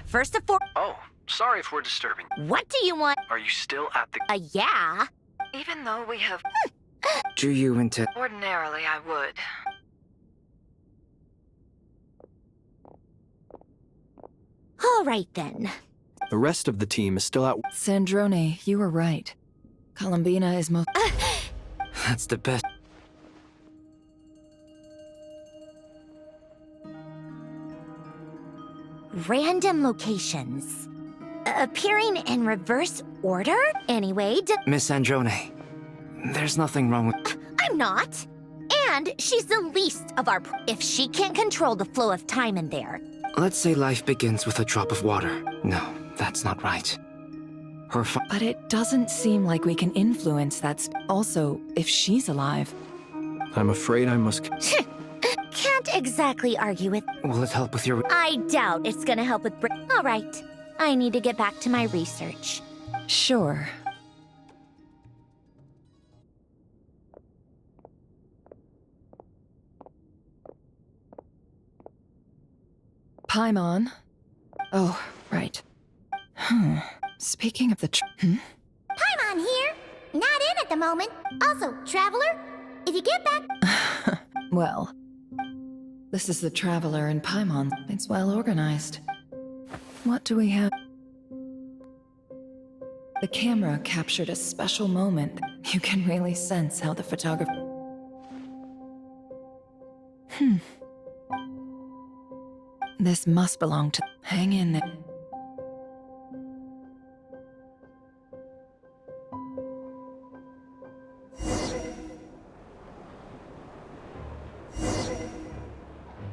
First of all... Oh, sorry if we're disturbing. What do you want? Are you still at the... Yeah. Even though we have... Drew you into... Ordinarily, I would. All right, then. The rest of the team is still out... Sandrone, you were right. Columbina is most... That's the best... Random locations. Appearing in reverse order? Anyway, Miss Androne, there's nothing wrong with... I'm not. And she's the least of our... If she can't control the flow of time in there... Let's say life begins with a drop of water. No, that's not right. But it doesn't seem like we can influence that... Also, if she's alive... I'm afraid I must... Can't can't exactly argue with... Will it help with your... I doubt it's gonna help with... All right. I need to get back to my research. Sure. Paimon. Oh, right. Speaking of the Paimon here. Not in at the moment. Also, Traveler, if you get back... Well, this is the Traveler in Paimon. It's well organized. What do we have? The camera captured a special moment. You can really sense how the photographer... This must belong to... Hang in there.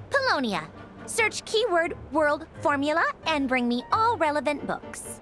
Polonia. Search keyword world formula and bring me all relevant books.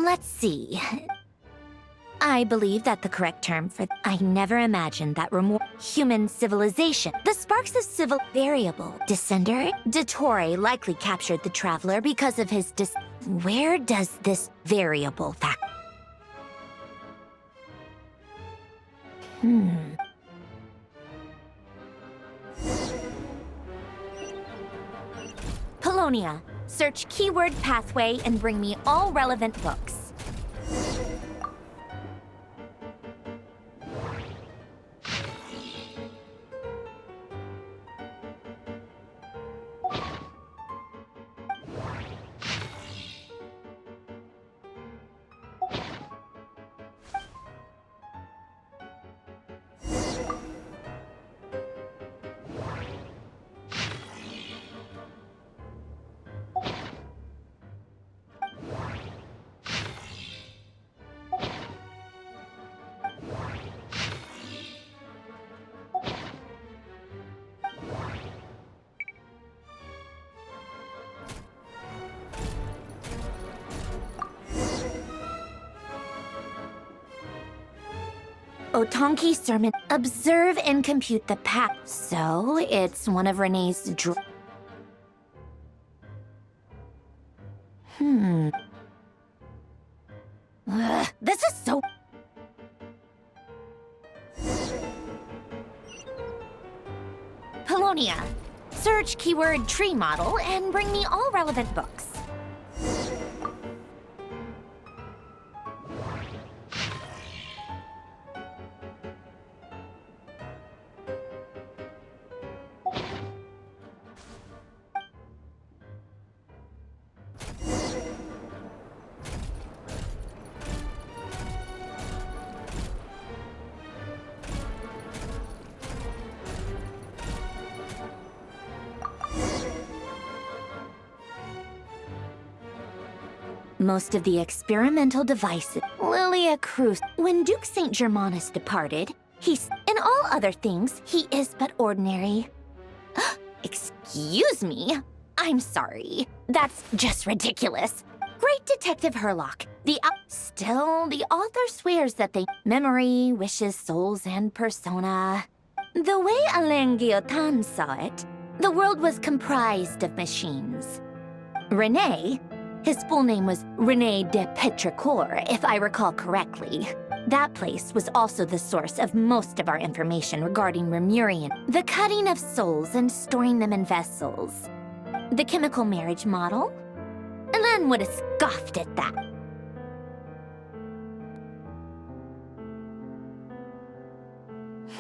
Let's see. I believe that the correct term for... I never imagined that human civilization. The sparks of civil... Variable. Descender? Dottore likely captured the Traveler because of his Where does this variable fact... Polonia. Search keyword pathway and bring me all relevant books. Otonki sermon. Observe and compute the path. So, it's one of Renee's this is so... Polonia. Search keyword tree model and bring me all relevant books. Most of the experimental devices. Lilia Cruz. When Duke St. Germanus departed, in all other things, he is but ordinary. Excuse me? I'm sorry. That's just ridiculous. Right, Detective Herlock. Still, the author swears that they memory, wishes, souls, and persona. The way Alain Guillotin saw it, the world was comprised of machines. René, his full name was René de Petrichor, if I recall correctly. That place was also the source of most of our information regarding Remurian, the cutting of souls and storing them in vessels. The chemical marriage model? Alain would have scoffed at that.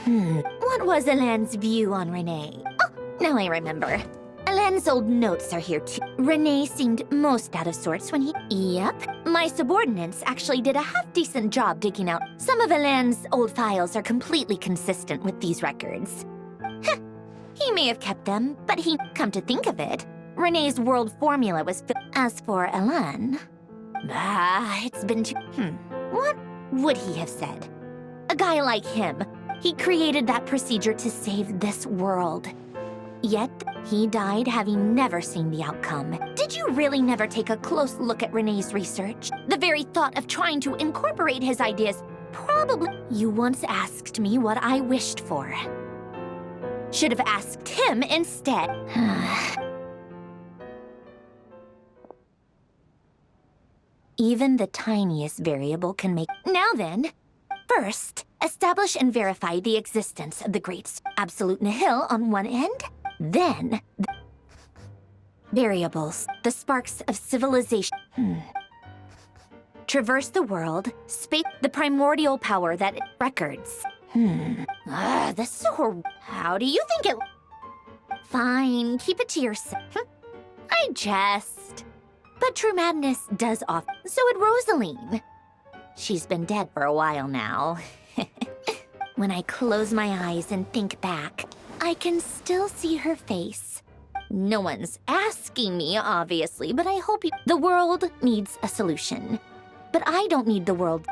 What was Alain's view on René? Oh, now I remember. Alain's old notes are here too. René seemed most out of sorts when he... Yep. My subordinates actually did a half-decent job digging out. Some of Alain's old files are completely consistent with these records. Heh. He may have kept them, but he... Come to think of it, René's world formula was... As for Alain... it's been too... What would he have said? A guy like him, he created that procedure to save this world. Yet, he died having never seen the outcome. Did you really never take a close look at René's research? The very thought of trying to incorporate his ideas probably... You once asked me what I wished for. Should have asked him instead. Even the tiniest variable can make... Now then, first, establish and verify the existence of the great absolute nihil on one end. Then, variables, the sparks of civilization. Traverse the world, space, the primordial power that records. This is horrible. How do you think it... Fine, keep it to yourself. I jest. But true madness does often. So would Rosaline. She's been dead for a while now. When I close my eyes and think back, I can still see her face. No one's asking me, obviously, but I hope you... The world needs a solution. But I don't need the world...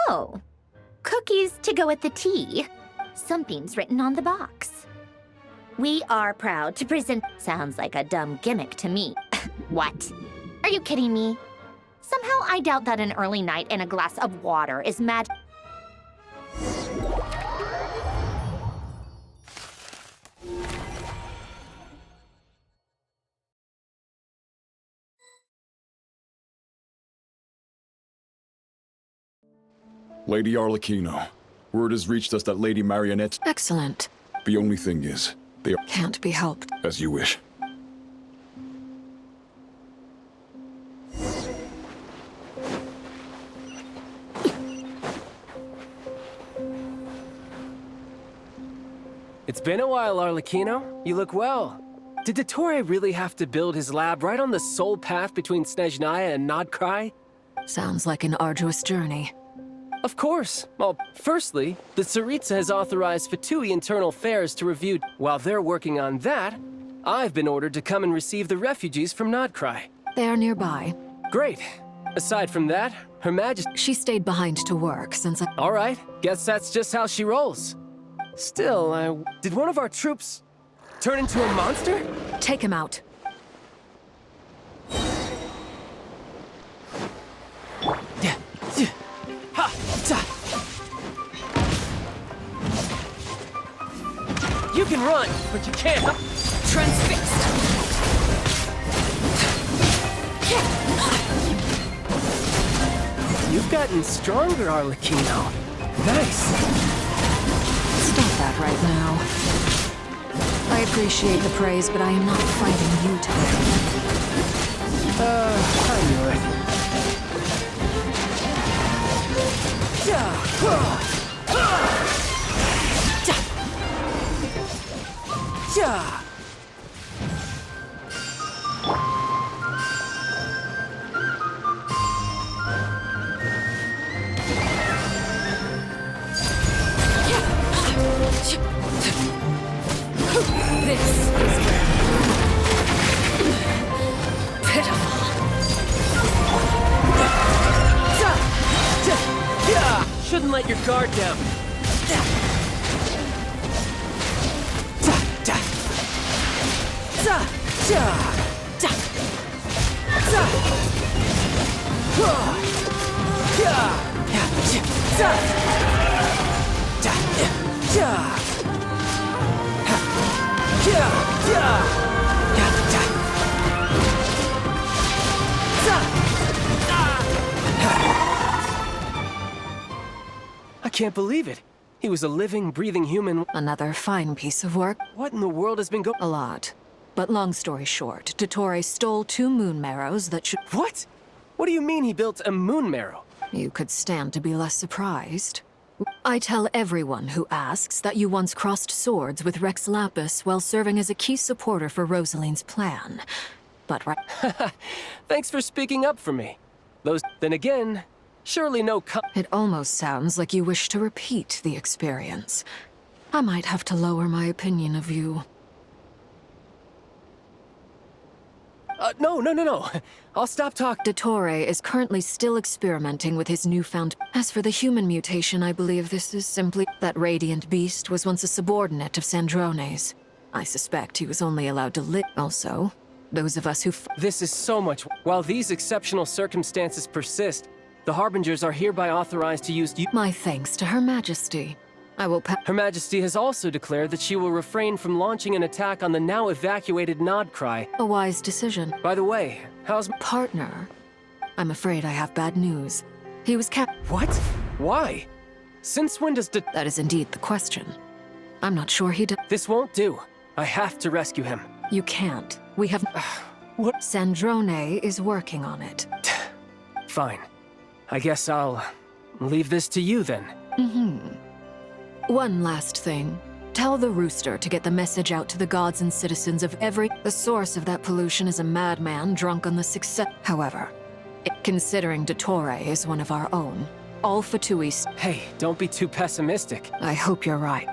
Oh, cookies to go with the tea. Something's written on the box. We are proud to present... Sounds like a dumb gimmick to me. What? Are you kidding me? Somehow I doubt that an early night and a glass of water is mad... Lady Arlecchino, word has reached us that Lady Marionette's... Excellent. The only thing is, they are... Can't be helped. As you wish. It's been a while, Arlecchino. You look well. Did Dottore really have to build his lab right on the sole path between Snezhnaya and Nodcry? Sounds like an arduous journey. Of course. Well, firstly, the Tsaritsa has authorized Fatui Internal Affairs to review. While they're working on that, I've been ordered to come and receive the refugees from Nodcry. They are nearby. Great. Aside from that, Her Majesty... She stayed behind to work since I... All right. Guess that's just how she rolls. Still, did one of our troops turn into a monster? Take him out. You can run, but you can't. Transfixed. You've gotten stronger, Arlecchino. Nice. Stop that right now. I appreciate the praise, but I am not fighting you today. I knew it. Yeah. This is where... pitiful. Shouldn't let your guard down. I can't believe it. He was a living, breathing human. Another fine piece of work. What in the world has been going? A lot. But long story short, Dottore stole 2 moon marrows that should— What? What do you mean he built a moon marrow? You could stand to be less surprised. I tell everyone who asks that you once crossed swords with Rex Lapis while serving as a key supporter for Rosaline's plan. But right— Thanks for speaking up for me. Then again, surely no It almost sounds like you wish to repeat the experience. I might have to lower my opinion of you. No. I'll stop talking. Dottore is currently still experimenting with his newfound— As for the human mutation, I believe this is simply— That radiant beast was once a subordinate of Sandrone's. I suspect he was only allowed to live. Also, those of us who— This is so much— While these exceptional circumstances persist, the Harbingers are hereby authorized to use— My thanks to Her Majesty. I will Her Majesty has also declared that she will refrain from launching an attack on the now evacuated Nodcry. A wise decision. By the way, how's— Partner? I'm afraid I have bad news. He was What? Why? Since when does That is indeed the question. I'm not sure he This won't do. I have to rescue him. You can't. We have— What? Sandrone is working on it. Fine. I guess I'll leave this to you then. One last thing. Tell the rooster to get the message out to the gods and citizens of every— The source of that pollution is a madman drunk on the success— However, considering Dottore is one of our own, all Fatui— Hey, don't be too pessimistic. I hope you're right.